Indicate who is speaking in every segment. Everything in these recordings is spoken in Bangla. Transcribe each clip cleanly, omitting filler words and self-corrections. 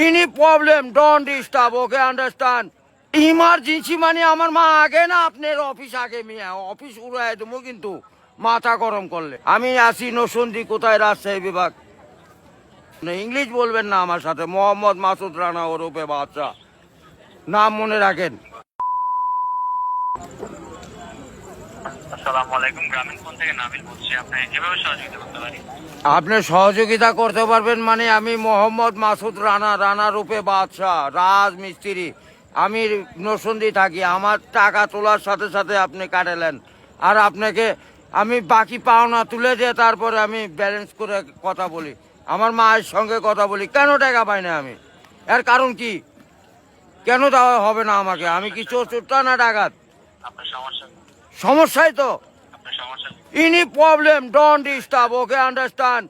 Speaker 1: Any problem don't disturb, okay understand. Emergency মানে আমার মা আগে না আপনার অফিস আগে, মিয়া অফিস উড়াই দেবো কিন্তু মাথা গরম করলে। আমি আসি নসন্দি, কোথায় রাজশাহী বিভাগ। ইংলিশ বলবেন না আমার সাথে, মোহাম্মদ মাসুদ রানা ওরফে বাদশা, নাম মনে রাখেন।
Speaker 2: আসসালামু আলাইকুম, গ্রামীণ ফোন থেকে নাবিল বলছি। আপনি কিভাবে সহযোগিতা করতে পারি?
Speaker 1: আপনি সহযোগিতা করতে পারবেন মানে আমি মোহাম্মদ মাসুদ রানা, রানা রূপে বাদশাহ, রাজমিস্ত্রি। আমি নসন্দি থাকি। আমার টাকা তোলার সাথে সাথে আপনি কাটালেন, আর আপনাকে আমি বাকি পাওনা তুলে দিয়ে তারপরে আমি ব্যালেন্স করে কথা বলি, আমার মায়ের সঙ্গে কথা বলি। কেন টাকা পাই না আমি? এর কারণ কি? কেন দেওয়া হবে না আমাকে? আমি কি চোর চোরটা না ডাকাত?
Speaker 2: আপনার সমস্যা,
Speaker 1: সমস্যাই তো।
Speaker 2: আপনার সমস্যা।
Speaker 1: Any problem don't disturb, okay understand.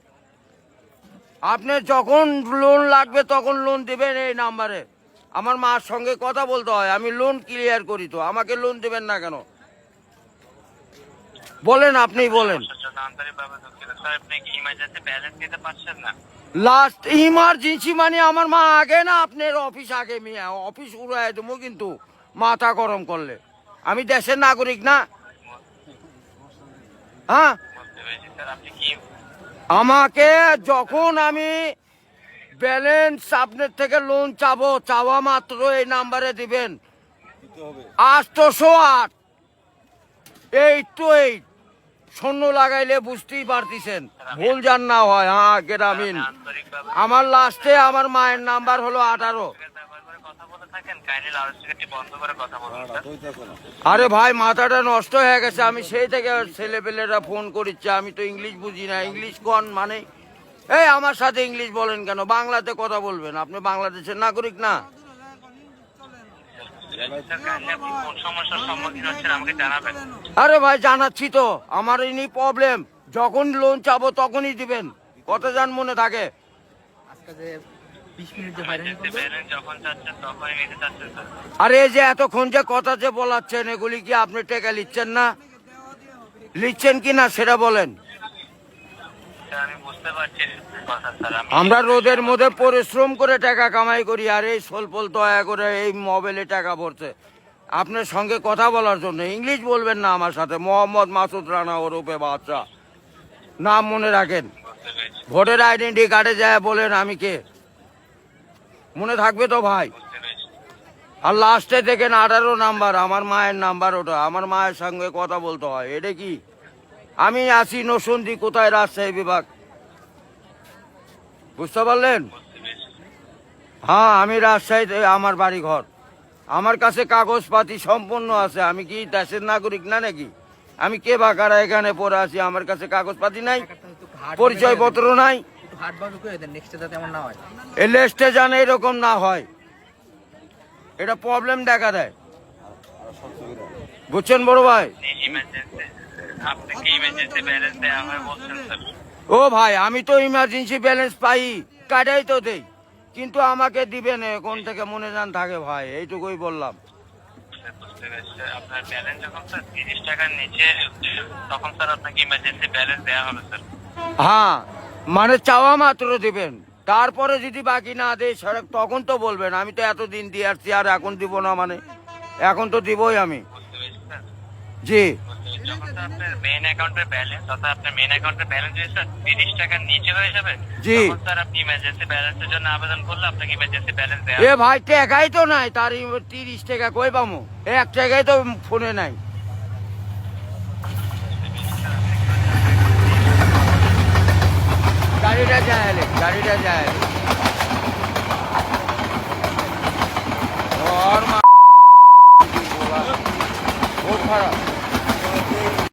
Speaker 1: আপনি যখন লোন লাগবে তখন লোন দিবেন এই নাম্বারে। আমার মার সঙ্গে কথা বলতে হয়, আমি লোন ক্লিয়ার করি। তো আমাকে লোন দিবেন না কেন বলেন, আপনিই বলেন।
Speaker 2: সমস্যার জন্য আন্তরিকভাবে দুঃখিত স্যার। আপনি কি ইমার্জেন্সি ব্যালেন্স দিতে পারছেন না?
Speaker 1: লাস্ট ইমার্জেন্সি মানে আমার মা আগে না আপনার অফিস আগে, মিয়া অফিস উড়াই দেবো কিন্তু মাথা গরম করলে। আমি দেশের নাগরিক না? হ্যাঁ,
Speaker 2: বুঝতে পেরেছি স্যার। আপনি কি
Speaker 1: আমাকে যখন আমি ব্যালেন্স আপনার থেকে লোন চাবো, চাওয়া মাত্র এই নাম্বারে দিবেন 808 828। শূন্য লাগাইলে বুঝতেই পারতেছেন, ভুল যান না হয়। হ্যাঁ, গ্রামীণ।
Speaker 2: আন্তরিকভাবে
Speaker 1: আমার লাস্টে আমার মায়ের নাম্বার হলো 18।
Speaker 2: ব্যবহার করে কথা বলে থাকেন, কাইন্ডলি লাউডস্পিকারটি বন্ধ করে কথা বলুন স্যার।
Speaker 1: আরে ভাই, মাথাটা নষ্ট হয়ে গেছে। আমি সেই থেকে ছেলেপেলেরা ফোন করিচ্ছে, আমি তো ইংলিশ বুঝি না। ইংলিশ কোন মানে? এই আমার সাথে ইংলিশ বলেন কেন? বাংলাতে কথা বলবেন। আপনি বাংলাদেশের নাগরিক না?
Speaker 2: স্যার, কাইন্ডলি আপনি কোন সমস্যার সম্মুখীন হচ্ছেন আমাকে জানাবেন।
Speaker 1: আরে ভাই জানাচ্ছি তো, আমার ইনি প্রবলেম। যখন লোন চাবো তখনই দিবেন, কত যান মনে থাকে?
Speaker 2: ইমার্জেন্সি ব্যালেন্স যখন চাচ্ছেন তখনই নিতে চাচ্ছেন স্যার।
Speaker 1: আরে এই যে এতক্ষণ যে কথা যে বলাচ্ছেন, এগুলি কি আপনি টাকা লিখছেন না? লিখছেন কি না সেটা বলেন।
Speaker 2: স্যার, আমি বুঝতে পারছি কথা স্যার।
Speaker 1: আমরা রোদের মধ্যে পরিশ্রম করে টাকা কামাই করি, আর এই সোলপোল দয়া করে এই মোবাইলে টাকা ভরছে আপনার সঙ্গে কথা বলার জন্য। ইংলিশ বলবেন না আমার সাথে, মোহাম্মদ মাসুদ রানা ওরফে বাদশা, নাম মনে রাখেন।
Speaker 2: বুঝতে পেরেছি,
Speaker 1: ভোটার আইডেন্টি কার্ডে যায় বলেন আমি কে, মনে থাকবে তো ভাই?
Speaker 2: বুঝতে পেরেছি।
Speaker 1: আর লাস্টে দেখেন 18 নাম্বার, আমার মায়ের নাম্বার ওটা। আমার মায়ের সঙ্গে কথা বলতে হয়। এটা কি? আমি আসি নসন্দি, কোথায় রাজশাহী বিভাগ, বুঝতে পারলেন?
Speaker 2: বুঝতে পেরেছি।
Speaker 1: হ্যাঁ, আমি রাজশাহীতে আমার বাড়ি ঘর। আমার কাছে কাগজপাতি সম্পূর্ণ আছে। আমি কি দেশের নাগরিক না নাকি? আমি কে বাকারা এখানে পড়ে আছি, আমার কাছে কাগজপাতি নাই, পরিচয়পত্র নাই। এই লিস্টে জানে এরকম না হয়, এটা প্রবলেম দেখা দেয়। বুঝছেন বড় ভাই?
Speaker 2: ইমার্জেন্সি, আপনি কি ইমার্জেন্সি ব্যালেন্স দেওয়া হয় বলছেন স্যার?
Speaker 1: ও ভাই, আমি তো ইমার্জেন্সি ব্যালেন্স পাই, কাটাই তো দেই, কিন্তু আমাকে দিবেন কোন থেকে মনে জান থাকে ভাই, এইটুকুই বললাম।
Speaker 2: স্যার, বুঝতে পেরেছি স্যার। আপনার ব্যালেন্স যখন স্যার 30 টাকার নিচে তখন স্যার আপনাকে ইমার্জেন্সি ব্যালেন্স দেওয়া হবে স্যার।
Speaker 1: হ্যাঁ, মানে চাওয়া মাত্র দিবেন, তারপরে যদি বাকি না দেয় সেটা তখন তো বলবেন। আমি তো এতদিন দিয়ে আসছি, আর এখন দিব না মানে? এখন তো দিবই আমি।
Speaker 2: বুঝতে পেরেছি স্যার।
Speaker 1: জি,
Speaker 2: যখন স্যার আপনার মেইন অ্যাকাউন্টের ব্যালেন্স, অর্থাৎ আপনার মেইন অ্যাকাউন্টের ব্যালেন্স যদি স্যার 30 টাকার নিচে হয়ে যাবে,
Speaker 1: জি।
Speaker 2: তখন স্যার আপনি ইমার্জেন্সি ব্যালেন্সের জন্য আবেদন করলে আপনাকে ইমার্জেন্সি ব্যালেন্স দেওয়া
Speaker 1: এ
Speaker 2: হবে।
Speaker 1: ভাই টাকাই তো নাই, তার 30 টাকা কই পামু? 1 টাকাই তো ফোনে নাই। গাড়িটা যায়, গাড়িটা যায়।